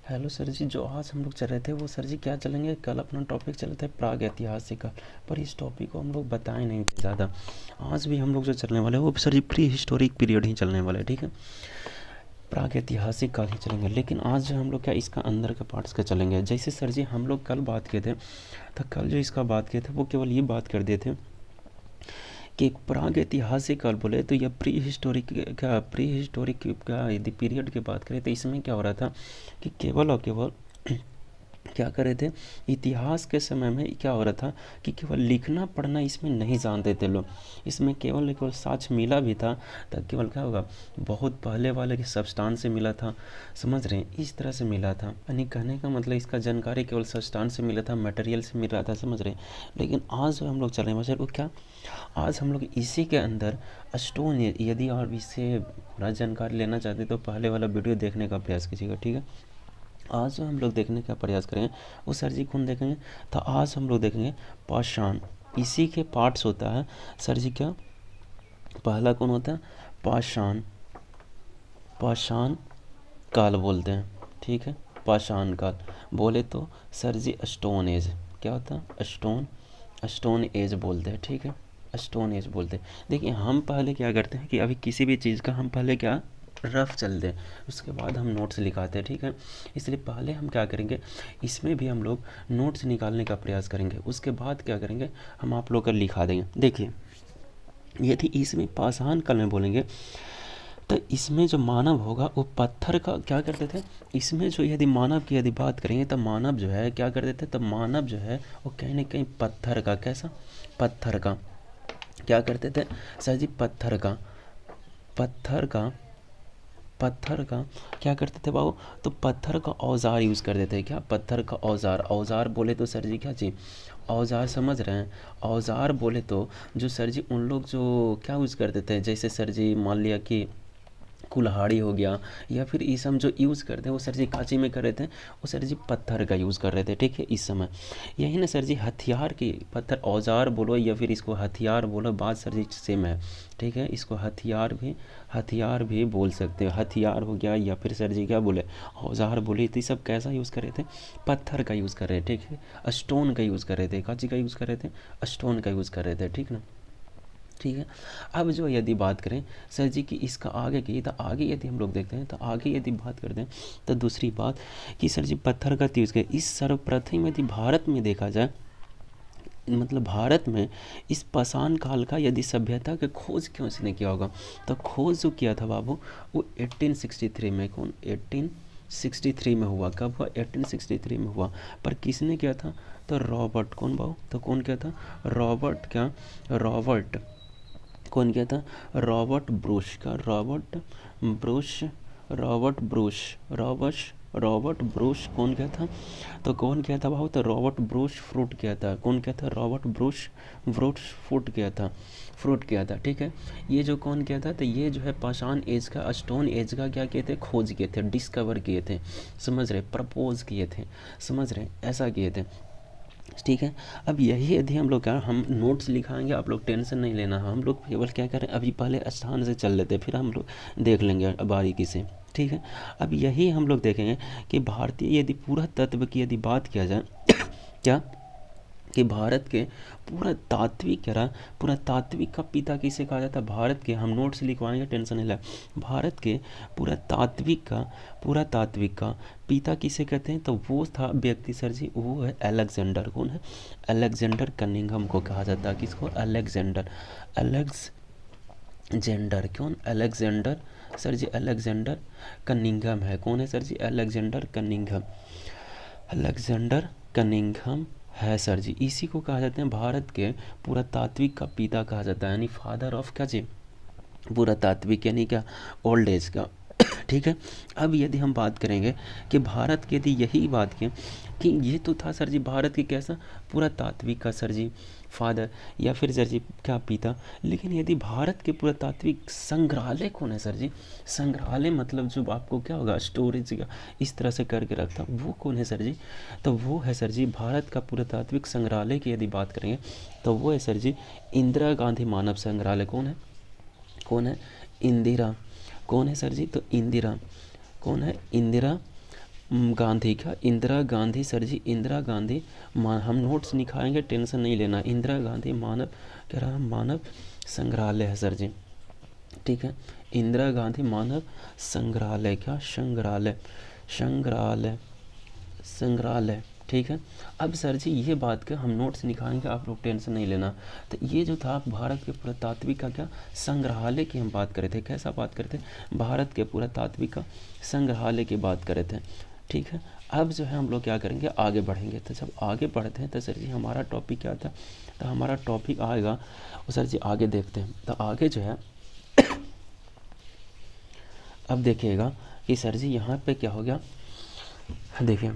Hello sir जी, जो आज हम लोग चल रहे थे वो सर जी क्या चलेंगे, कल अपना टॉपिक चल रहा था प्राग ऐतिहासिक का। पर इस टॉपिक को हम लोग बताए नहीं थे ज़्यादा। आज भी हम लोग जो चलने वाले हैं वो सर जी प्री हिस्टोरिक पीरियड ही चलने वाला है, ठीक है। प्राग ऐतिहासिक काल ही चलेंगे, लेकिन आज जो हम लोग क्या इसका अंदर के पार्ट्स का चलेंगे। जैसे सर जी हम लोग कल बात किए थे, तो कल जो इसका बात किए थे वो केवल ये बात कर दिए थे कि प्राग ऐतिहासिक काल बोले तो यह प्री हिस्टोरिक का यदि पीरियड की बात करें तो इसमें क्या हो रहा था कि केवल और केवल क्या कर रहे थे, इतिहास के समय में क्या हो रहा था कि केवल लिखना पढ़ना इसमें नहीं जानते थे लोग। इसमें केवल केवल साक्ष्य मिला भी था तो केवल क्या होगा, बहुत पहले वाले के सब्सटेंस से मिला था, समझ रहे हैं, इस तरह से मिला था। यानी कहने का मतलब इसका जानकारी केवल सब्सटेंस से मिला था, मटेरियल से मिल रहा था, समझ रहे हैं। लेकिन आज जो हम लोग चल रहे हैं वो क्या, आज हम लोग इसी के अंदर स्टोन, यदि और इससे पूरा जानकारी लेना चाहते तो पहले वाला वीडियो देखने का प्रयास कीजिएगा, ठीक है। आज जो हम लोग देखने का प्रयास करें वो सर जी कौन देखेंगे, तो आज हम लोग देखेंगे पाषाण। इसी के पार्ट्स होता है सर जी क्या, पहला कौन होता है, पाषाण। पाषाण काल बोलते हैं, ठीक है। पाषाण काल बोले तो सर जी स्टोन एज, क्या होता है, स्टोन एज बोलते हैं, ठीक है। स्टोन एज बोलते हैं। देखिए हम पहले क्या करते हैं कि अभी किसी भी चीज़ का हम पहले क्या रफ चलते हैं, उसके बाद हम नोट्स लिखाते हैं, ठीक है। इसलिए पहले हम क्या करेंगे, इसमें भी हम लोग नोट्स निकालने का प्रयास करेंगे, उसके बाद क्या करेंगे, हम आप लोग का लिखा देंगे। देखिए यदि इसमें पाषाण काल में बोलेंगे तो इसमें जो मानव होगा वो पत्थर का क्या करते थे। इसमें जो यदि मानव की यदि बात करेंगे तो मानव जो है क्या करते थे, तो मानव जो है वो कहीं ना कहीं पत्थर का, कैसा, पत्थर का क्या करते थे सर जी, पत्थर का पत्थर का क्या करते थे बाबू, तो पत्थर का औजार यूज़ करते थे। क्या, पत्थर का औजार। औजार बोले तो सर जी क्या चीज़, औजार, समझ रहे हैं। औजार बोले तो जो सर जी उन लोग जो क्या यूज़ करते थे, जैसे सर जी मान लिया कि कुल्हाड़ी हो गया, या फिर ये सब जो यूज़ करते हैं वो सर जी कांची में कर रहे थे, वो सर जी पत्थर का यूज़ कर रहे थे, ठीक है, इस समय। यही ना सर जी हथियार की, पत्थर औजार बोलो या फिर इसको हथियार बोलो, बात सर जी सेम है, ठीक है। इसको हथियार भी बोल सकते हो, हथियार हो गया, या फिर सर जी क्या बोले, औजार बोले, तो ये सब कैसा यूज़ कर रहे थे, पत्थर का यूज़ कर रहे थे, ठीक है। स्टोन का यूज़ कर रहे थे, कांची का यूज़ कर रहे थे, स्टोन का यूज़ कर रहे थे, ठीक ना, ठीक है। अब जो यदि बात करें सर जी की इसका आगे की, तो आगे यदि हम लोग देखते हैं तो आगे यदि बात करते हैं तो दूसरी बात कि सर जी पत्थर का यूज़ करें, इस सर्वप्रथम यदि भारत में देखा जाए, मतलब भारत में इस पाषाण काल का यदि सभ्यता की खोज क्यों इसने किया होगा, तो खोज जो किया था बाबू वो 1863 में, कौन, 1863 में हुआ। कब हुआ, 1863 में हुआ। पर किसने किया था, तो रॉबर्ट, कौन बाबू, तो कौन किया था, रॉबर्ट, क्या, रॉबर्ट, कौन किया था, रॉबर्ट ब्रूस का, Bruce Robert Bruce Robert Bruce कौन किया था, तो कौन किया था भाव, तो रॉबर्ट ब्रूस फ्रूट किया था। कौन किया था, रॉबर्ट ब्रूस फ्रूट किया था, ठीक है। ये जो कौन किया था, तो ये जो है पाषाण एज का, स्टोन एज का क्या किए थे, खोज किए थे, डिस्कवर किए थे, समझ रहे, प्रपोज किए थे, समझ रहे, ऐसा किए थे, ठीक है। अब यही यदि हम लोग क्या, हम नोट्स लिखाएंगे, आप लोग टेंशन नहीं लेना, हम लोग केवल क्या करें, अभी पहले स्थान से चल लेते, फिर हम लोग देख लेंगे बारीकी से, ठीक है। अब यही हम लोग देखेंगे कि भारतीय यदि पुरातत्व की यदि बात किया जाए क्या, कि भारत के पुरातात्विक क्या रहा, पुरातात्विक का पिता किसे कहा जाता है, भारत के, हम नोट्स लिखवाएंगे, टेंशन नहीं ले। भारत के पुरातात्विक का पिता किसे कहते हैं, तो वो था व्यक्ति सर जी, वो है अलेक्जेंडर। कौन है, अलेक्जेंडर कनिंघम को कहा जाता है, किसको, अलेक्जेंडर, कौन, अलेक्जेंडर, सर जी अलेक्जेंडर कनिंघम है, कौन है सर जी, अलेक्जेंडर कनिंघम है सर जी। इसी को कहा जाता है भारत के पुरातात्विक का पिता कहा जाता है, यानी फादर ऑफ क्या जी, पुरातात्विक, यानी क्या, ओल्ड एज का, ठीक है। अब यदि हम बात करेंगे कि भारत की यदि यही बात की कि ये तो था सर जी भारत के कैसा, पुरातात्विक का सर जी फादर, या फिर सर जी क्या पिता, लेकिन यदि भारत के पुरातात्विक संग्रहालय कौन है सर जी, संग्रहालय मतलब जो आपको क्या होगा, स्टोरेज का इस तरह से करके रखता, वो कौन है सर जी, तो वो है सर जी भारत का पुरातात्विक संग्रहालय की यदि बात करेंगे तो वो है सर जी इंदिरा गांधी मानव संग्रहालय। कौन है इंदिरा, कौन है सर जी, तो इंदिरा, कौन है, इंदिरा गांधी, क्या इंदिरा गांधी सर जी, इंदिरा गांधी हम नोट्स निकालेंगे, टेंशन नहीं लेना। इंदिरा गांधी मानव, कह रहा है मानव संग्रहालय है सर जी, ठीक है। इंदिरा गांधी मानव संग्रहालय, क्या संग्रहालय, संग्रहालय, संग्रहालय, ठीक है। अब सर जी ये बात का हम नोट्स निकालेंगे, आप लोग टेंशन नहीं लेना। तो ये जो था भारत के पुरातात्विक का क्या संग्रहालय की हम बात कर रहे थे, कैसा बात करते भारत के पुरातात्विक का संग्रहालय की बात कर रहे थे, ठीक है। अब जो है हम लोग क्या करेंगे, आगे बढ़ेंगे। तो जब आगे बढ़ते हैं तो सर जी हमारा टॉपिक क्या था, तो हमारा टॉपिक आएगा वो सर जी आगे देखते हैं। तो आगे जो है अब देखिएगा कि सर जी यहाँ पे क्या हो गया, देखिए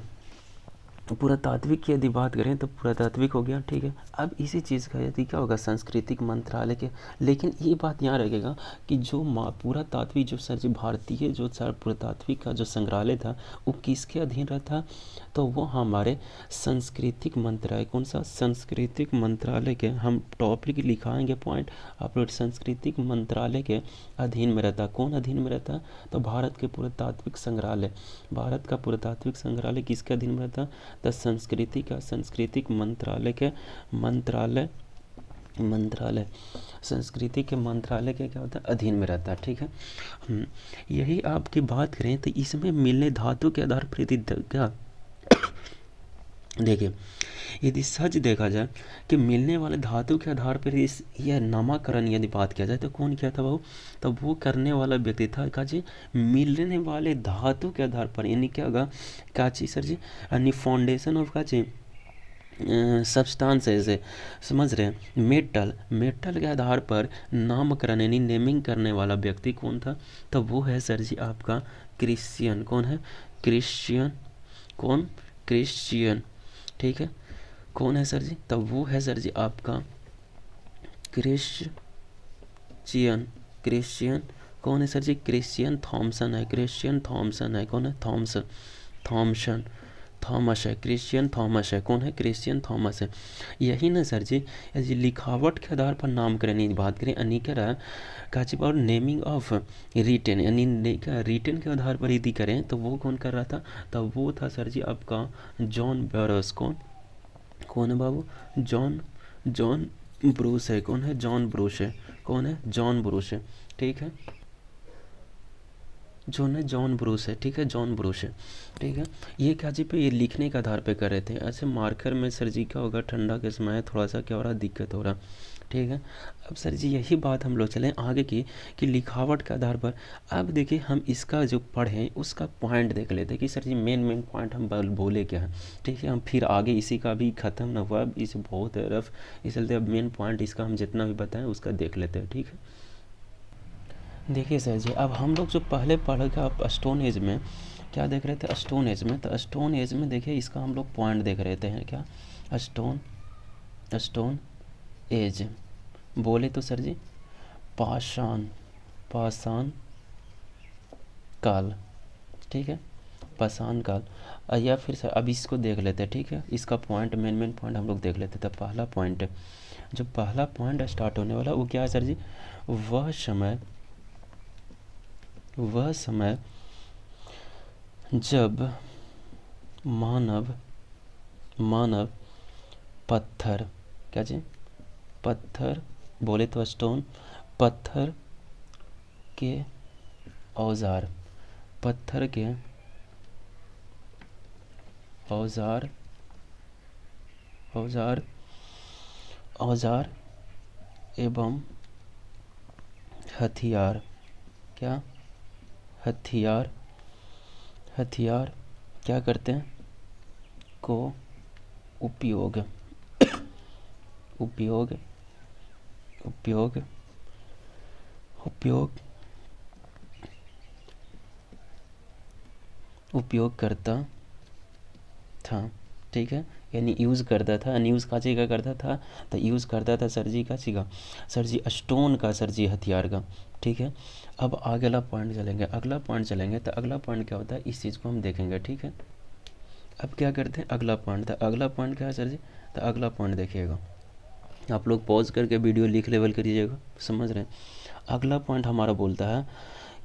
पुरातात्विक की यदि बात करें तो पुरातात्विक हो गया, ठीक है। अब इसी चीज़ का यदि क्या होगा सांस्कृतिक मंत्रालय के, लेकिन ये बात यहाँ रखेगा कि जो पुरातात्विक जो सर जी भारतीय जो सर पुरातात्विक का जो संग्रहालय था वो किसके अधीन रहता, तो वो हमारे सांस्कृतिक मंत्रालय, कौन सा सांस्कृतिक मंत्रालय के हम टॉपिक लिखाएंगे पॉइंट, आप लोग सांस्कृतिक मंत्रालय के अधीन में रहता। कौन अधीन में रहता, तो भारत के पुरातात्विक संग्रहालय, भारत का पुरातात्विक संग्रहालय किसके अधीन में रहता, तो संस्कृति का सांस्कृतिक मंत्रालय के मंत्रालय, मंत्रालय संस्कृति के मंत्रालय के क्या होता है अधीन में रहता है, ठीक है। यही आपकी बात करें तो इसमें मिलने धातु के आधार पर क्या देखिए यदि सच देखा जाए कि मिलने वाले धातु के आधार पर इस यह नामाकरण यदि बात किया जाए तो कौन किया था वो, तो वो करने वाला व्यक्ति था का जी मिलने वाले धातु के आधार पर, यानी क्या होगा का चीज सर जी, यानी फाउंडेशन ऑफ का चीज सब्सटेंस ऐसे समझ रहे हैं, मेटल, मेटल के आधार पर नामकरण यानी नेमिंग करने वाला व्यक्ति कौन था, तो वो है सर जी आपका क्रिश्चियन। कौन है, क्रिश्चियन, कौन, क्रिश्चियन, ठीक है। कौन है सर जी, तो वो है सर जी आपका क्रिश्चियन, क्रिश्चियन कौन है सर जी, क्रिश्चियन थॉमसन है, क्रिश्चियन थॉमसन है, कौन है थॉमसन, थॉमसन, थॉमस है, क्रिश्चियन थॉमस है, कौन है क्रिश्चियन थॉमस है। यही ना सर जी, यदि लिखावट के आधार पर नामकरण की बात करें अनिकरा काचिप और नेमिंग ऑफ रिटेन, यानी रिटेन के आधार पर यदि करें तो वो कौन कर रहा था, तो वो था सर जी आपका जॉन बैरस। कौन, कौन है बाबू, जॉन, जॉन ब्रूस है, कौन है जॉन ब्रूस है, कौन है जॉन ब्रूस है, ठीक है। जॉन है, जॉन ब्रूस है, ठीक है, जॉन ब्रूस है, ठीक है। ये क्या जी पे ये लिखने के आधार पे कर रहे थे, ऐसे मार्कर में सर जी क्या होगा ठंडा के समय थोड़ा सा क्या हो रहा दिक्कत हो रहा, ठीक है। अब सर जी यही बात हम लोग चलें आगे की कि लिखावट के आधार पर। अब देखिए हम इसका जो पढ़ें उसका पॉइंट देख लेते हैं कि सर जी मेन मेन पॉइंट हम बोले क्या है, ठीक है। हम फिर आगे इसी का भी ख़त्म ना हुआ, इसे बहुत रफ, इसलिए अब मेन पॉइंट इसका हम जितना भी बताएं उसका देख लेते हैं, ठीक है। देखिए सर जी अब हम लोग जो पहले पढ़ेगा आप स्टोन एज में क्या देख रहे थे, स्टोन एज में, तो स्टोन एज में देखिए इसका हम लोग पॉइंट देख रहे थे हैं क्या, स्टोन, स्टोन एज बोले तो सर जी पाषाण, पाषाण काल, ठीक है, पाषाण काल। या फिर सर अब इसको देख लेते हैं, ठीक है, इसका पॉइंट मेन मेन पॉइंट हम लोग देख लेते थे। पहला पॉइंट, जो पहला पॉइंट स्टार्ट होने वाला वो क्या है सर जी, वह समय, वह समय जब मानव, मानव पत्थर, क्या जी पत्थर बोले तो स्टोन, पत्थर के औजार, पत्थर के औजार, औजार, औजार एवं हथियार, क्या हथियार, हथियार क्या करते हैं को उपयोग, उपयोग, उपयोग, उपयोग, उपयोग करता था, ठीक है। यानी यूज़ करता था, यूज़ का चीज़ का करता था, तो यूज़ करता था सर जी का चीज़, सर जी स्टोन का, सर जी हथियार का, ठीक है। अब अगला पॉइंट चलेंगे, अगला पॉइंट चलेंगे तो अगला पॉइंट क्या होता है इस चीज़ को हम देखेंगे, ठीक है। अब क्या करते हैं अगला पॉइंट, तो अगला पॉइंट क्या है सर जी, तो अगला पॉइंट देखिएगा, आप लोग पॉज करके वीडियो लिख लेवल करिएगा, समझ रहे हैं। अगला पॉइंट हमारा बोलता है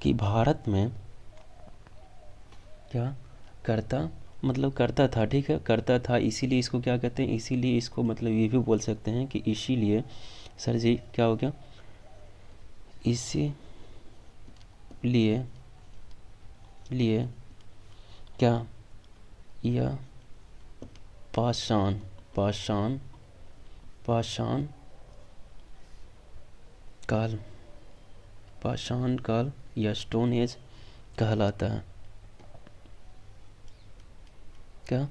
कि भारत में क्या, करता मतलब करता था, ठीक है, करता था, इसीलिए इसको क्या कहते हैं, इसीलिए इसको मतलब ये भी बोल सकते हैं कि इसीलिए सर जी क्या हो गया, इसीलिए लिए क्या, यह पाषाण पाषाण पाषाण काल पाषाण काल या स्टोन एज कहलाता है, क्या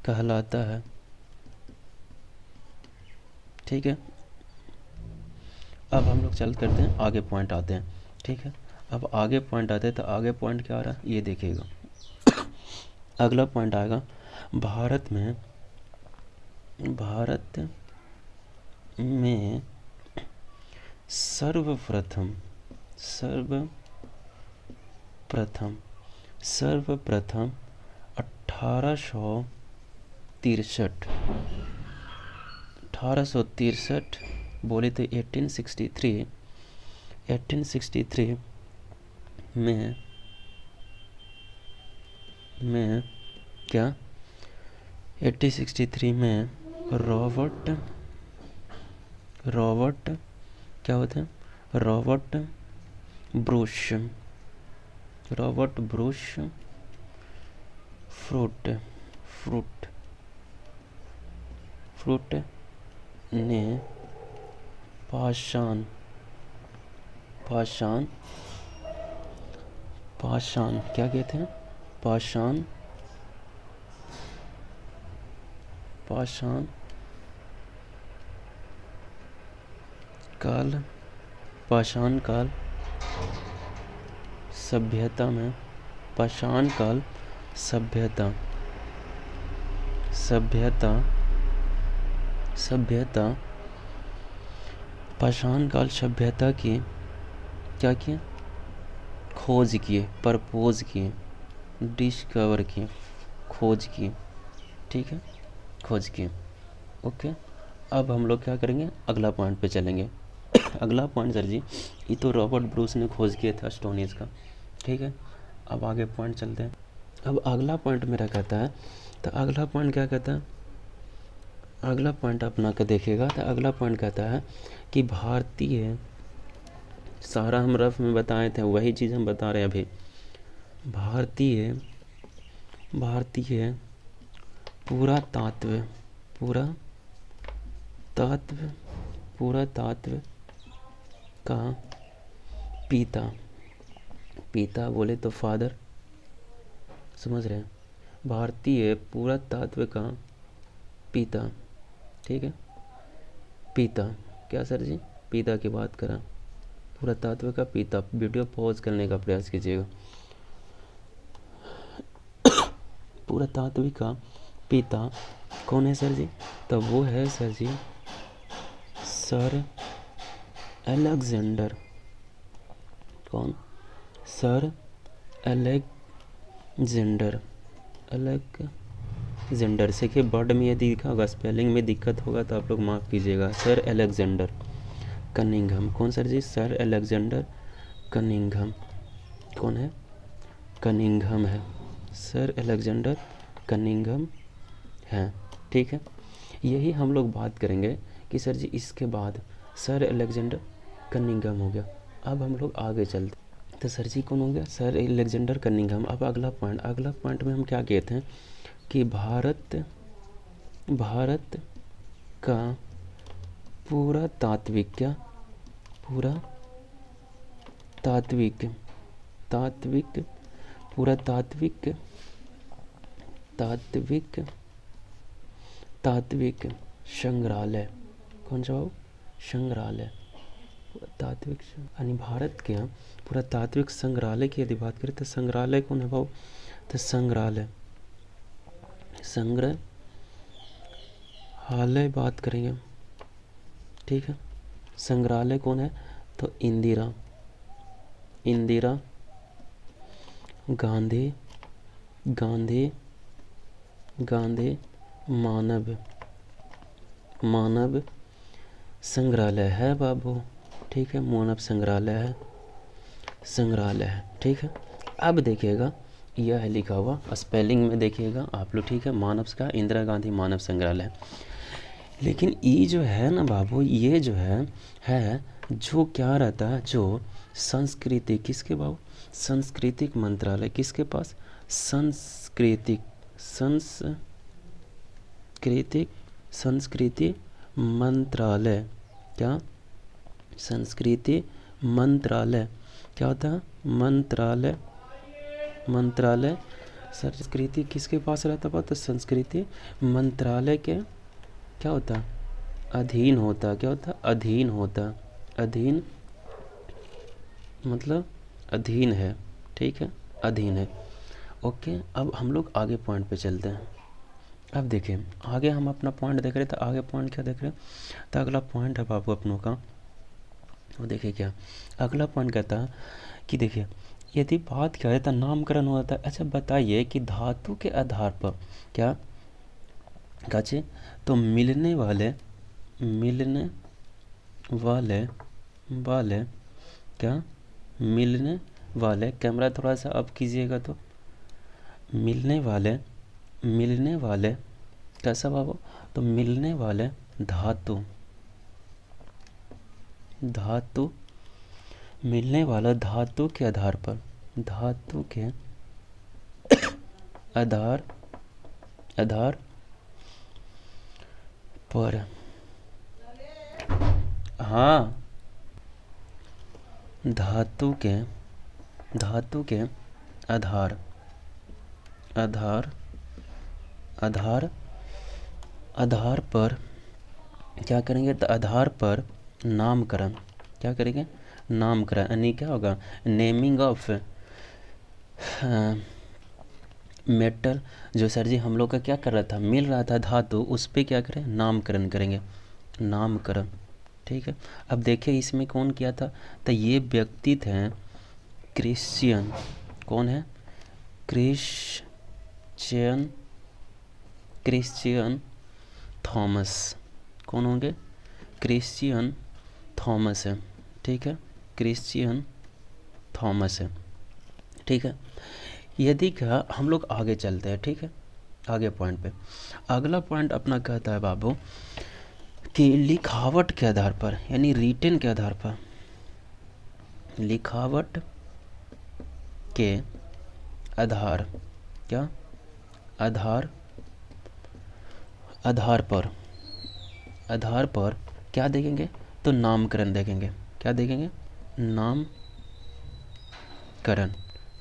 कहलाता है, ठीक है। अब हम लोग चल करते हैं आगे पॉइंट आते हैं, ठीक है। अब आगे पॉइंट आते हैं तो आगे पॉइंट क्या आ रहा है ये देखिएगा। अगला पॉइंट आएगा भारत में सर्वप्रथम सर्वप्रथम 1863 बोले तो 1863 में क्या 1863 में रॉबर्ट क्या होता है, रॉबर्ट ब्रूश फ्रूट ने पाषाण क्या कहते हैं, पाषाण काल सभ्यता में पाषाण काल सभ्यता पाषाण काल सभ्यता की क्या किए, खोज किए, प्रपोज किए, डिस्कवर किए, खोज किए, ठीक है, खोज किए, ओके। अब हम लोग क्या करेंगे, अगला पॉइंट पे चलेंगे। अगला पॉइंट सर जी ये तो रॉबर्ट ब्रूस ने खोज किया था स्टोन एज का, ठीक है। अब आगे पॉइंट चलते हैं। अब अगला पॉइंट मेरा कहता है, तो अगला पॉइंट क्या कहता है, अगला पॉइंट अपना के देखिएगा। तो अगला पॉइंट कहता है कि भारतीय, सारा हम रफ में बताए थे वही चीज़ हम बता रहे हैं अभी, भारतीय पुरातत्व का पिता बोले तो फादर, समझ रहे हैं, भारतीय पुरातत्व का पिता, ठीक है, पिता क्या सर जी, पिता की बात करा, पुरातत्व का पिता, वीडियो पॉज करने का प्रयास कीजिएगा। पुरातत्व का पिता कौन है सर जी, तो वो है सर जी सर अलेक्जेंडर, कौन, सर अलेक्जेंडर से कि वर्ड में यदि लिखा होगा, स्पेलिंग में दिक्कत होगा तो आप लोग माफ़ कीजिएगा। सर अलेक्जेंडर कनिंघम, कौन सर जी, सर अलेक्जेंडर कनिंघम, कौन है, कनिंघम है, सर अलेक्जेंडर कनिंघम है, ठीक है। यही हम लोग बात करेंगे कि सर जी इसके बाद सर अलेक्जेंडर कनिंघम हो गया। अब हम लोग आगे चलते, तो सर जी कौन हो गया, सर अलेक्जेंडर कनिंघम। अब अगला पॉइंट में हम क्या कहते हैं कि भारत का पुरातात्विक संग्रहालय, कौन सा हो, संग्रहालय, पुरातात्विक यानी भारत के पुरातात्विक संग्रहालय की यदि बात करें तो संग्रहालय कौन है भाव, तो संग्रहालय बात करेंगे, ठीक है। संग्रहालय कौन है, तो इंदिरा गांधी मानव संग्रहालय है बाबू, ठीक है, मानव संग्रहालय है, ठीक है। अब देखिएगा यह है लिखा हुआ, स्पेलिंग में देखिएगा आप लोग, ठीक है। मानव का इंदिरा गांधी मानव संग्रहालय। लेकिन ये जो है ना बाबू, ये जो है जो क्या रहता है, जो संस्कृति, किसके बाबू, सांस्कृतिक मंत्रालय, किसके पास, सांस्कृतिक सांस्कृतिक संस्कृति मंत्रालय, क्या, संस्कृति मंत्रालय, क्या होता है, मंत्रालय, मंत्रालय। संस्कृति किसके पास रहता है, तो संस्कृति मंत्रालय के क्या होता है, अधीन होता, क्या होता, अधीन होता, अधीन मतलब अधीन है, ठीक है, अधीन है। ओके, अब हम लोग आगे पॉइंट पे चलते हैं। अब देखिए आगे हम अपना पॉइंट देख रहे थे, आगे पॉइंट क्या देख रहे हैं, तो अगला पॉइंट है बाबू अपनों का, वो देखिए क्या अगला पॉइंट कहता है कि देखिए यदि बात क्या है तो नामकरण होता है। अच्छा बताइए कि धातु के आधार पर क्या काचे, तो मिलने वाले वाले क्या, मिलने वाले, कैमरा थोड़ा सा अप कीजिएगा, तो मिलने वाले कैसा बाबू, तो मिलने वाले धातु मिलने वाला धातु के आधार पर, धातु के आधार पर, हाँ, धातु के आधार पर क्या करेंगे, तो आधार पर नामकरण, क्या करेंगे, नामकरण, यानी क्या होगा, नेमिंग ऑफ मेटल, जो सर जी हम लोग का क्या कर रहा था, मिल रहा था धातु, उस पर क्या करें, नामकरण करेंगे, नामकरण, ठीक है। अब देखिए इसमें कौन किया था, तो ये व्यक्ति थे क्रिश्चियन, कौन है, क्रिश्चियन थॉमस, कौन होंगे, क्रिश्चियन थॉमस है, ठीक है, क्रिश्चियन थॉमस है, ठीक है। यदि क्या हम लोग आगे चलते हैं, ठीक है, आगे पॉइंट पे, अगला पॉइंट अपना कहता है बाबू कि लिखावट के आधार पर, यानी रिटन के आधार पर, लिखावट के आधार, क्या, आधार पर क्या देखेंगे, तो नामकरण देखेंगे, क्या देखेंगे, नामकरण।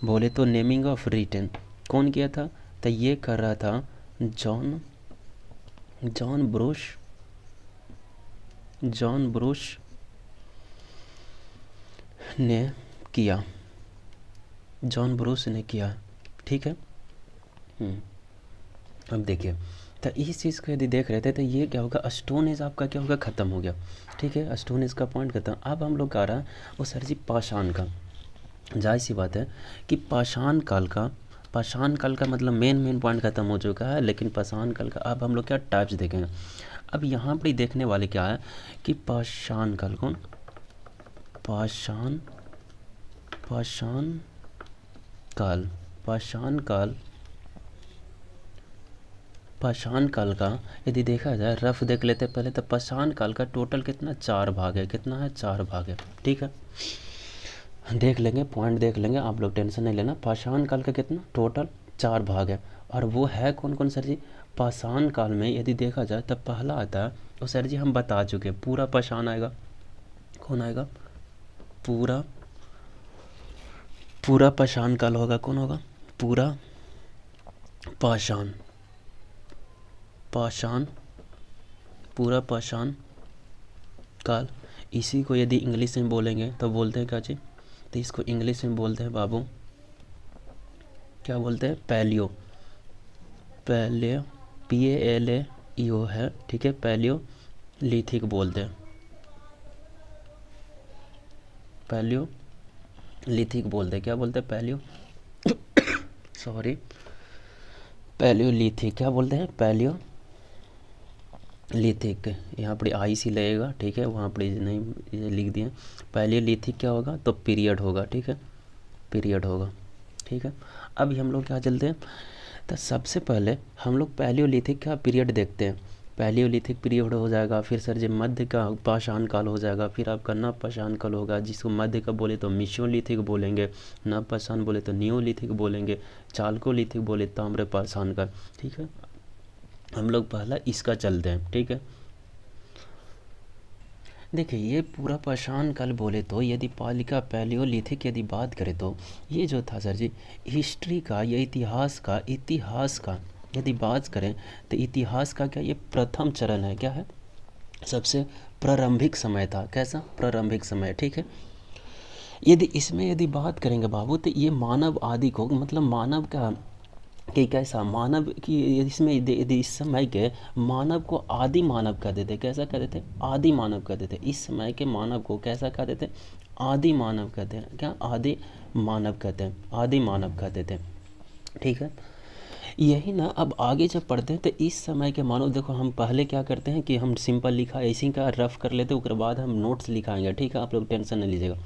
बोले तो नेमिंग ऑफ रिटन कौन किया था, तो ये कर रहा था जॉन ब्रूस ने किया, जॉन ब्रूस ने किया, ठीक है। अब देखिए तो इस चीज़ को यदि देख रहे थे तो ये क्या होगा, स्टोन एज आपका क्या होगा, ख़त्म हो गया, ठीक है, स्टोन एज का पॉइंट खत्म। अब हम लोग आ रहा है वो सर जी पाषाण का। जाहिर सी बात है कि पाषाण काल का मतलब मेन पॉइंट खत्म हो चुका है, लेकिन पाषाण काल का अब हम लोग क्या टाइप्स देखेंगे। अब यहाँ पर देखने वाले क्या है कि पाषाण काल, कौन, पाषाण काल का यदि देखा जाए, रफ देख लेते पहले, तो पाषाण काल का टोटल कितना, 4 भाग है, कितना है, 4 भाग है, ठीक है। देख लेंगे, पॉइंट देख लेंगे, आप लोग टेंशन नहीं लेना। पाषाण काल का कितना, टोटल 4 भाग है, और वो है कौन कौन सर जी। पाषाण काल में यदि देखा जाए तब पहला आता है, तो सर जी हम बता चुके, पूरा पाषाण आएगा, कौन आएगा, पूरा पाषाण काल होगा, कौन होगा, पूरा पूरा पाषाण काल। इसी को यदि इंग्लिश में बोलेंगे तो बोलते हैं क्या चीज़, तो इसको इंग्लिश में बोलते हैं बाबू, क्या बोलते हैं, पैलियो PALEO है, ठीक है, पैलियोलिथिक बोलते हैं, पैलियोलिथिक बोलते हैं, क्या बोलते हैं, पैलियोलिथिक, क्या बोलते हैं, पैलियोलिथिक। यहाँ पर IC लगेगा, ठीक है, वहाँ पर नहीं लिख दिए। पैलियोलिथिक क्या होगा, तो पीरियड होगा, ठीक है, पीरियड होगा, ठीक है। अभी हम लोग क्या चलते हैं, तो सबसे पहले हम लोग पैलियोलिथिक का पीरियड देखते हैं। पैलियोलिथिक पीरियड हो जाएगा, फिर सर जी मध्य का पाषाण काल हो जाएगा, फिर आपका नव पाषाण काल होगा, जिसको मध्य का बोले तो मिशोलिथिक बोलेंगे, नव पाषाण बोले तो नियोलिथिक बोलेंगे, चालकोलिथिक बोले ताम्र पाषाण काल। ठीक है, हम लोग पहला इसका चलते हैं। ठीक है, देखिए ये पूरा पाषाण काल बोले तो यदि पालिका पैलियोलिथिक यदि बात करें तो ये जो था सर जी हिस्ट्री का या इतिहास का यदि बात करें तो इतिहास का क्या ये प्रथम चरण है, क्या है, सबसे प्रारंभिक समय था। कैसा प्रारंभिक समय, ठीक है। यदि इसमें यदि बात करेंगे बाबू तो ये मानव आदि को मतलब मानव का कि कैसा मानव की इसमें यदि इस समय के मानव को आदि मानव कहते थे। कैसा कहते थे, आदि मानव कहते थे। इस समय के मानव को कैसा कहते थे, आदि मानव कहते हैं। क्या, आदि मानव कहते हैं, आदि मानव कहते थे। ठीक है, यही ना अब आगे जब पढ़ते हैं तो इस समय के मानव, देखो हम पहले क्या करते हैं कि हम सिंपल लिखा ऐसी का रफ कर लेते हैं, उसके बाद हम नोट्स लिखाएंगे। ठीक है, आप लोग टेंशन नहीं लीजिएगा।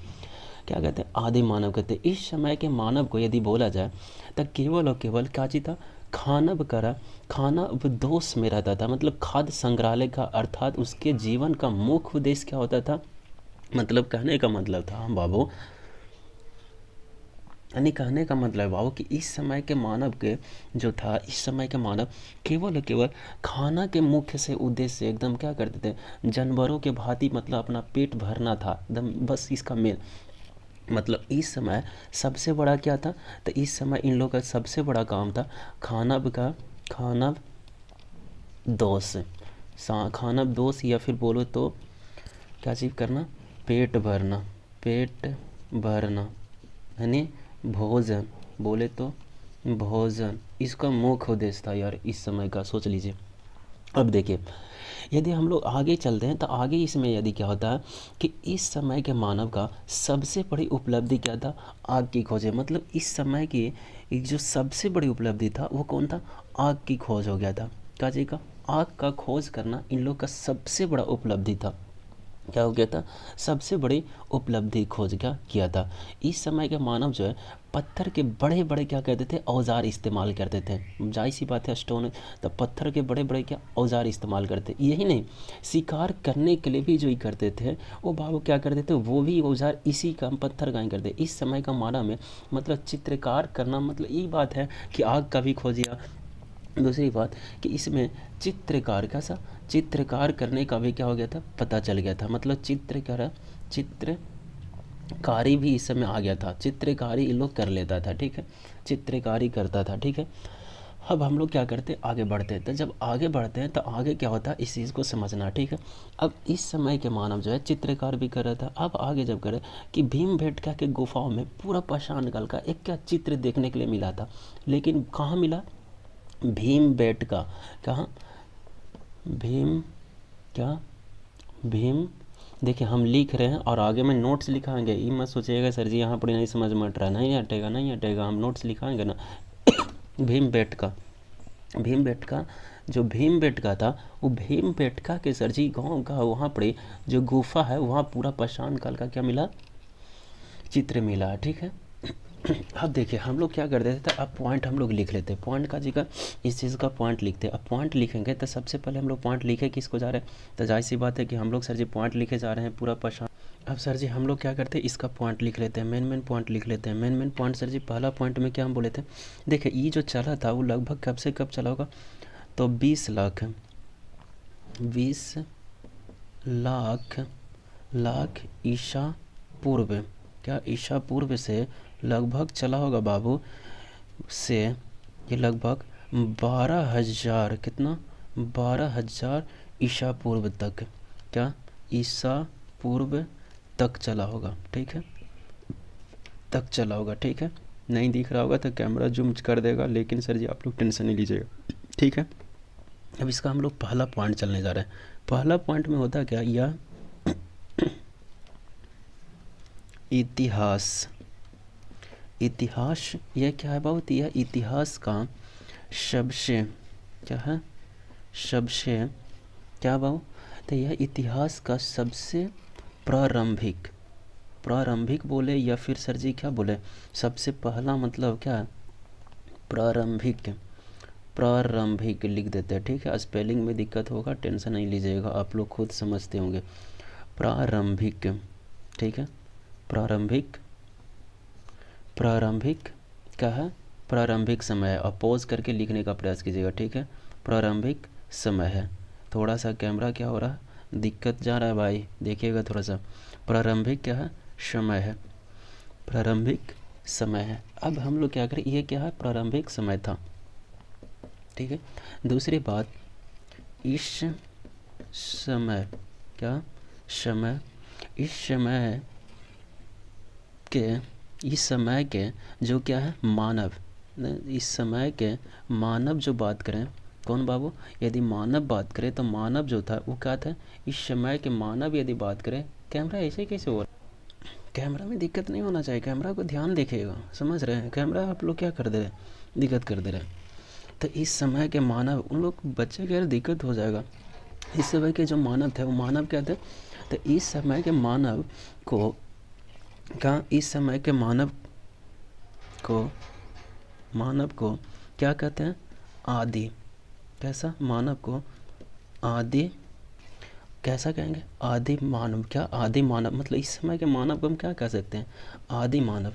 क्या कहते हैं, आदि मानव कहते हैं। इस समय के मानव को यदि बोला जाए तो केवल और केवल क्या चीज था, खानव करा खाना दोष में रहता था, मतलब खाद्य संग्रहालय का, अर्थात उसके जीवन का मुख्य उद्देश्य क्या होता था, मतलब कहने का मतलब था हम बाबू, यानी कहने का मतलब बाबू कि इस समय के मानव के जो था, इस समय के मानव केवल और केवल खाना के मुख्य से उद्देश्य से एकदम क्या करते थे, जानवरों के भांति, मतलब अपना पेट भरना था एकदम, बस इसका मेन मतलब। इस समय सबसे बड़ा क्या था, तो इस समय इन लोगों का सबसे बड़ा काम था खानव दोष, खानव दोष, या फिर बोलो तो क्या चीज़ करना, पेट भरना, पेट भरना यानी भोजन, बोले तो भोजन, इसका मुख्य उद्देश्य था यार इस समय का, सोच लीजिए। अब देखिए यदि हम लोग आगे चलते हैं तो आगे इसमें यदि क्या होता है कि इस समय के मानव का सबसे बड़ी उपलब्धि क्या था, आग की खोज है। मतलब इस समय की एक जो सबसे बड़ी उपलब्धि था वो कौन था, आग की खोज हो गया था। क्या जी का, आग का खोज करना इन लोग का सबसे बड़ा उपलब्धि था। क्या हो गया था, सबसे बड़ी उपलब्धि खोज क्या किया था। इस समय के मानव जो है पत्थर के बड़े बड़े क्या कहते थे, औजार इस्तेमाल करते थे। जाहिर सी बात है, स्टोन तो पत्थर के बड़े बड़े क्या औजार इस्तेमाल करते। यही नहीं, शिकार करने के लिए भी जो ही करते थे वो बाबू क्या करते थे, वो भी औजार इसी का पत्थर का ही करते। इस समय का मानव में मतलब चित्रकार करना, मतलब ये बात है कि आग का भी खोजिया। दूसरी बात कि इसमें चित्रकार कैसा, चित्रकार करने का भी क्या हो गया था, पता चल गया था। मतलब चित्रकारी भी इस समय आ गया था, चित्रकारी ये लोग कर लेता था। ठीक है, चित्रकारी करता था। ठीक है, अब हम लोग क्या करते हैं, आगे बढ़ते हैं। तो जब आगे बढ़ते हैं तो आगे क्या होता है, इस चीज़ को समझना। ठीक है, अब इस समय के मानव जो है चित्रकार भी कर रहा था। अब आगे जब करे कि भीमबेटका के गुफाओं में पूरा पाषाण काल का एक क्या चित्र देखने के लिए मिला था, लेकिन कहाँ मिला, भीमबेटका, कहाँ, भीम, क्या, भीम, देखिए हम लिख रहे हैं और आगे में नोट्स लिखाएंगे। ये मत सोचिएगा सर जी यहाँ पर नहीं समझ में हट रहा, नहीं हटेगा, नहीं हटेगा, हम नोट्स लिखाएंगे ना। भीमबेटका, भीमबेटका, जो भीमबेटका था वो भीमबेटका के सर जी गाँव का वहाँ पर जो गुफा है वहाँ पूरा पाषाण काल का क्या मिला, चित्र मिला। ठीक है, अब देखिए हम लोग क्या कर देते थे, अब पॉइंट हम लोग लिख लेते हैं। पॉइंट का जगह इस चीज़ का पॉइंट लिखते हैं। अब पॉइंट लिखेंगे तो सबसे पहले हम लोग पॉइंट लिखे किसको जा रहे हैं, तो जाहिर सी बात है कि हम लोग सर जी पॉइंट लिखे जा रहे हैं पूरा परेशान। अब सर जी हम लोग क्या करते हैं, इसका पॉइंट लिख लेते हैं, मेन पॉइंट लिख लेते हैं। मेन पॉइंट सर जी पहला पॉइंट में क्या हम बोले थे, देखिए ये जो चला था वो लगभग कब से कब चला होगा, तो 20 लाख ईसा पूर्व, क्या ईसा पूर्व से लगभग चला होगा बाबू, से ये लगभग 12,000, कितना, 12,000 ईसा पूर्व तक, क्या, ईसा पूर्व तक चला होगा। ठीक है, तक चला होगा। ठीक है, नहीं दिख रहा होगा तो कैमरा जूम कर देगा, लेकिन सर जी आप लोग टेंशन नहीं लीजिएगा। ठीक है, अब इसका हम लोग पहला पॉइंट चलने जा रहे हैं। पहला पॉइंट में होता क्या, यह इतिहास, इतिहास यह क्या है बाबू, यह इतिहास का सबसे, क्या है, सबसे, क्या बाबू, तो यह इतिहास का सबसे प्रारंभिक, प्रारंभिक बोले या फिर सर जी क्या बोले, सबसे पहला मतलब क्या है, प्रारंभिक। प्रारंभिक लिख देते हैं, ठीक है। स्पेलिंग में दिक्कत होगा, टेंशन नहीं लीजिएगा, आप लोग खुद समझते होंगे। प्रारंभिक, ठीक है। प्रारंभिक, प्रारंभिक क्या है, प्रारंभिक समय है। अपोज करके लिखने का प्रयास कीजिएगा, ठीक है। प्रारंभिक समय है। थोड़ा सा कैमरा क्या हो रहा है, दिक्कत जा रहा है भाई, देखिएगा थोड़ा सा। प्रारंभिक क्या है, समय है, प्रारंभिक समय है। अब हम लोग क्या करें, ये क्या है, प्रारंभिक समय था, ठीक है। दूसरी बात, इस समय, क्या समय, इस समय के, इस समय के जो क्या है, मानव, इस समय के मानव जो बात करें, कौन बाबू, यदि मानव बात करें तो मानव जो था वो क्या था, इस समय के मानव यदि बात करें। कैमरा ऐसे कैसे हो रहा है, कैमरा में दिक्कत नहीं होना चाहिए, कैमरा को ध्यान देखिएगा, समझ रहे हैं। कैमरा आप लोग क्या कर दे रहे हैं, दिक्कत कर दे रहे हैं। तो इस समय के मानव, उन लोग बच्चे के दिक्कत हो जाएगा। इस समय के जो मानव थे वो मानव क्या थे, तो इस समय के मानव को क्या, इस समय के मानव को, मानव को क्या कहते हैं, आदि। कैसा, मानव को आदि, कैसा कहेंगे, आदि मानव। क्या, आदि मानव, मतलब इस समय के मानव को हम क्या कह सकते हैं, आदि मानव।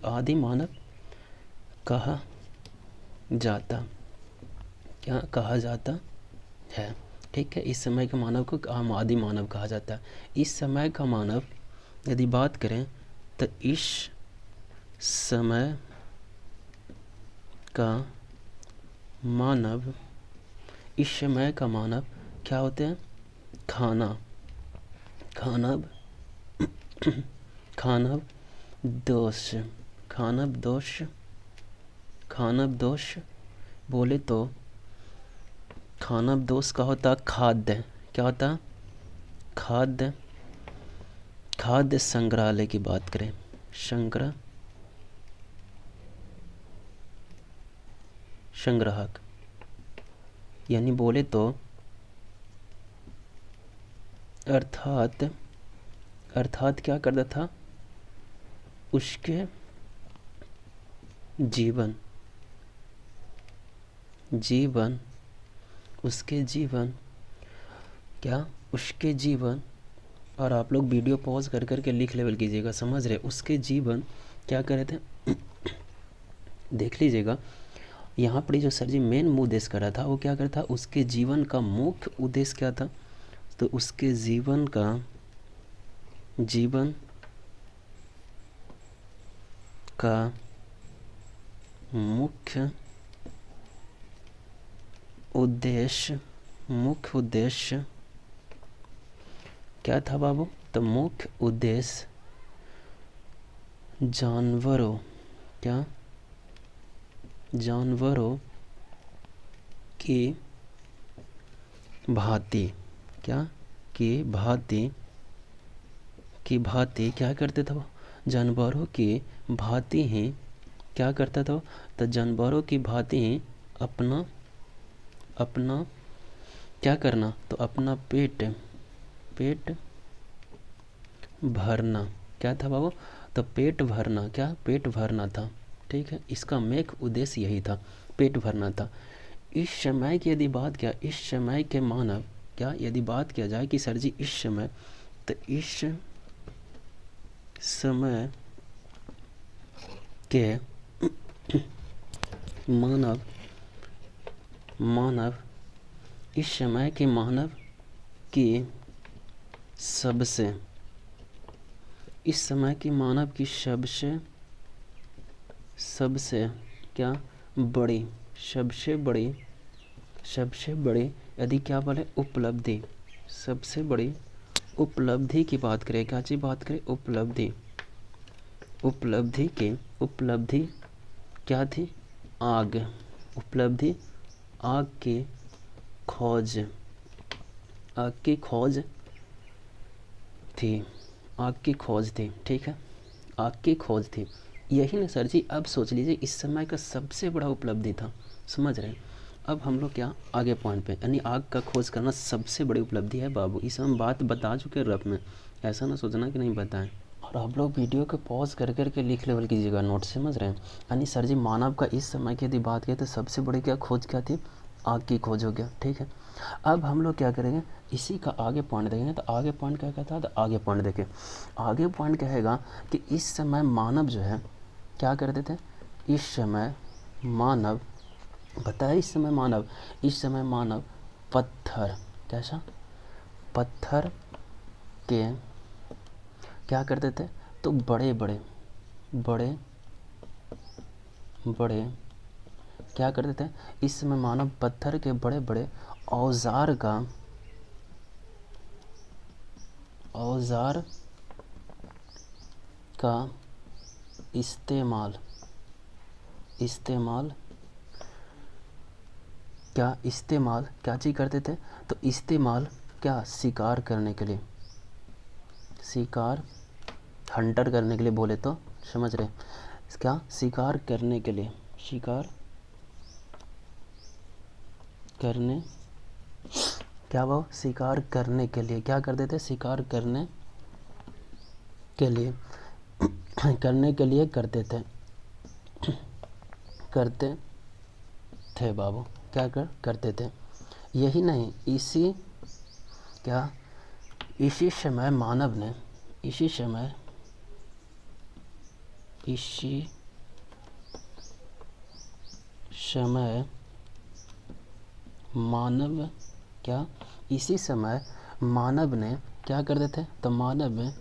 आदि मानव कहा जाता, क्या कहा जाता है, ठीक है। इस समय के मानव को हम आदि मानव कहा जाता है। इस समय का मानव यदि बात करें तो इस समय का मानव, इस समय का मानव क्या होते हैं, खाना, खानव, खानव दोष, खानव दोष, खानव दोष बोले तो खानव दोष का होता खाद्य, क्या होता, खाद्य, खाद्य संग्रहालय की बात करें, संग्राहक, यानी बोले तो अर्थात, अर्थात क्या करता था, उसके जीवन, जीवन, उसके जीवन, क्या, उसके जीवन। और आप लोग वीडियो पॉज कर करके लिख लेवल कीजिएगा, समझ रहे, उसके जीवन क्या कर रहे थे देख लीजिएगा। यहाँ पर जो सर जी मेन उद्देश्य कर रहा था वो क्या करता, उसके जीवन का मुख्य उद्देश्य क्या था, तो उसके जीवन का, जीवन का मुख्य उद्देश्य, मुख्य उद्देश्य क्या था बाबू, तो मुख्य उद्देश्य जानवरों, क्या, जानवरों की भांति, क्या, की भांति, की भांति क्या करते थे वो, जानवरों की भांति ही क्या करता था, तो जानवरों की भांति ही अपना, अपना क्या करना, तो अपना पेट, पेट भरना, क्या था बाबू, तो पेट भरना, क्या, पेट भरना था, ठीक है। इसका मुख्य उद्देश्य यही था, पेट भरना था। इस समय की यदि बात किया, इस समय के मानव, क्या यदि बात किया जाए कि सर जी इस समय, तो इस समय के मानव, मानव, इस समय के मानव की सबसे, इस समय की मानव की सबसे, सबसे क्या बड़ी, सबसे बड़ी, सबसे बड़ी यदि क्या बोले उपलब्धि, सबसे बड़ी उपलब्धि की बात करें, क्या चीज़ बात करें, उपलब्धि, उपलब्धि की, उपलब्धि क्या थी, आग, उपलब्धि आग की खोज, आग की खोज थी, आग की खोज थी, ठीक है, आग की खोज थी। यही ना सर जी, अब सोच लीजिए इस समय का सबसे बड़ा उपलब्धि था, समझ रहे हैं। अब हम लोग क्या आगे पॉइंट पे, यानी आग का खोज करना सबसे बड़ी उपलब्धि है बाबू, इस हम बात बता चुके हैं रफ में, ऐसा ना सोचना कि नहीं बताएं। और आप लोग वीडियो को पॉज कर करके लिख लेवल कीजिएगा, नोट, समझ रहे हैं। यानी सर जी मानव का इस समय की यदि बात करें तो सबसे बड़ी क्या खोज क्या थी, आग की खोज हो गया, ठीक है। अब हम लोग क्या करेंगे, इसी का आगे पॉइंट देखेंगे। तो आगे पॉइंट क्या कहता है, तो आगे पॉइंट देखें। आगे पॉइंट कहेगा कि इस समय मानव जो है क्या करते थे, इस समय मानव, बताया इस समय मानव पत्थर, कैसा, पत्थर के क्या करते थे, तो बड़े बड़े क्या करते थे, इस समय मानव पत्थर के बड़े बड़े औजार का इस्तेमाल क्या चीज़ करते थे, तो इस्तेमाल क्या, शिकार करने के लिए, हंटर करने के लिए बोले तो समझ रहे, क्या, शिकार करने क्या वो शिकार करने के लिए क्या करते थे, शिकार करने के लिए करते थे बाबू, क्या करते थे। यही नहीं, इसी समय मानव ने क्या करते थे, तो मानव में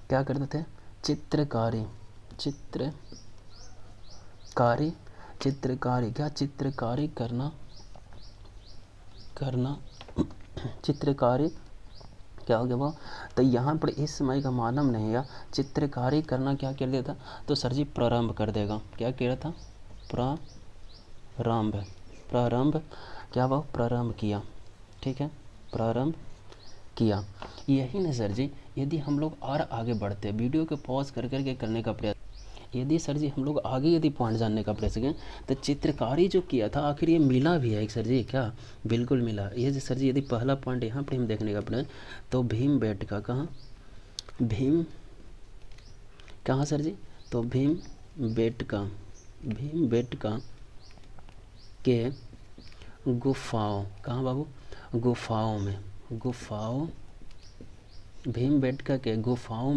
क्या करते थे, चित्रकारी क्या, चित्रकारी करना चित्रकारी क्या हो गया वो, तो यहाँ पर इस समय का मानव नहीं है, चित्रकारी करना क्या कर दिया था, तो सर जी प्रारंभ कर देगा, क्या कह रहा था, प्रारंभ क्या वो, प्रारंभ किया, ठीक है, प्रारंभ किया। यही ना सर जी, यदि हम लोग और आगे बढ़ते, वीडियो को पॉज कर करके करने का प्रयास, यदि सर जी हम लोग आगे यदि पॉइंट जानने का प्रयास करें, तो चित्रकारी जो किया था आखिर ये मिला भी है एक, सर जी क्या, बिल्कुल मिला। ये जो सर जी यदि पहला पॉइंट यहाँ पर हम देखने का प्रयास, तो भीमबेटका कहाँ, सर जी, तो भीमबेटका के गुफाओं, कहाँ बाबू, भीमबेटका के गुफाओं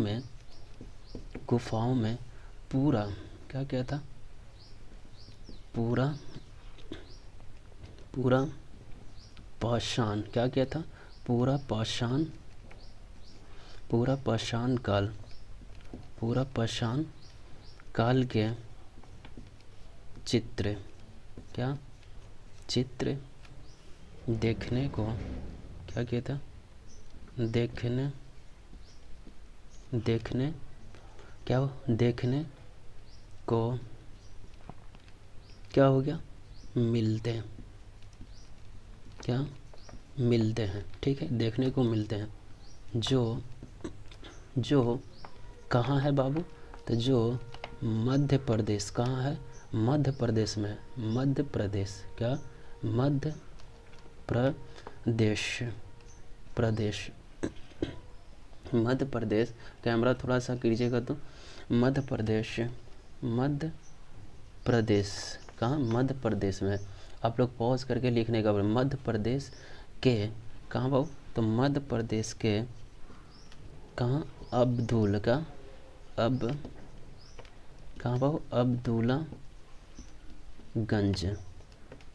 में पूरा क्या था, पूरा पाषाण, क्या था, पूरा पाषाण काल के चित्र देखने को क्या कहता, देखने को क्या हो गया, मिलते हैं, ठीक है, देखने को मिलते हैं, जो कहाँ है बाबू, तो जो मध्य प्रदेश, कहाँ है, मध्य प्रदेश में, मध्य प्रदेश, कैमरा थोड़ा सा कीजिएगा, तो मध्य प्रदेश कहाँ, मध्य प्रदेश में, आप लोग पॉज करके लिखने का, मध्य प्रदेश के कहाँ बाबू, तो मध्य प्रदेश के कहाँ, कहाँ बाबू, अब्दुल्लागंज,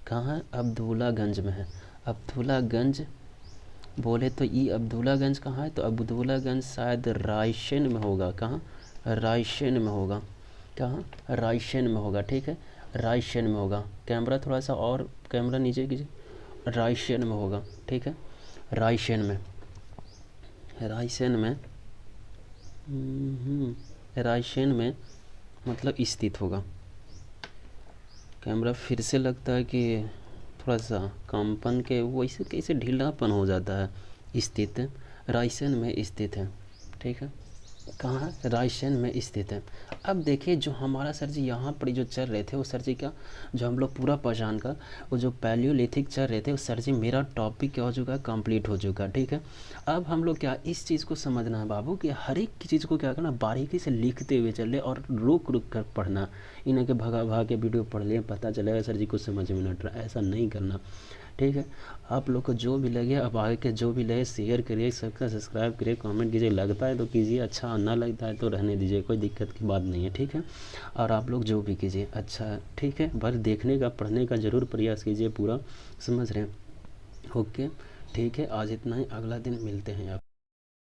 कहाँ है, अब्दुल्लागंज में है। अब्दुल्लागंज बोले तो ये अब्दुल्लागंज कहाँ है, तो अब्दुल्लागंज शायद रायसेन में होगा, कहाँ, रायसेन में होगा, कहाँ, रायसेन में होगा, ठीक है, रायसेन में होगा। कैमरा थोड़ा सा और कैमरा नीचे कीजिए, रायसेन में होगा, ठीक है, रायसेन में मतलब स्थित होगा। कैमरा फिर से लगता है कि थोड़ा सा कंपन के वैसे कैसे ढीलापन हो जाता है, स्थित, रायसेन में स्थित है, ठीक है। कहाँ है, रायसेन में स्थित है। अब देखिए जो हमारा सर जी यहाँ पर जो चल रहे थे वो सर जी क्या, जो हम लोग पूरा पहचान कर वो जो पैलियोलिथिक चल रहे थे वो सर जी मेरा टॉपिक क्या हो चुका है, कंप्लीट हो चुका है। ठीक है, अब हम लोग क्या इस चीज़ को समझना है बाबू कि हर एक चीज़ को क्या करना, बारीकी से लिखते हुए चल रहे और रुक रुक कर पढ़ना। इन्हें के भगा भगा के वीडियो पढ़ लिए पता चलेगा सर जी कुछ समझ में नहीं, ऐसा नहीं करना। ठीक है, आप लोग को जो भी लगे, अब आगे के जो भी लगे शेयर करिए, सबका सब्सक्राइब करिए, कमेंट कीजिए, लगता है तो कीजिए, अच्छा ना लगता है तो रहने दीजिए, कोई दिक्कत की बात नहीं है। ठीक है, और आप लोग जो भी कीजिए अच्छा है। ठीक है, बस देखने का पढ़ने का ज़रूर प्रयास कीजिए पूरा, समझ रहे हैं। ओके, ठीक है, आज इतना ही, अगला दिन मिलते हैं आप।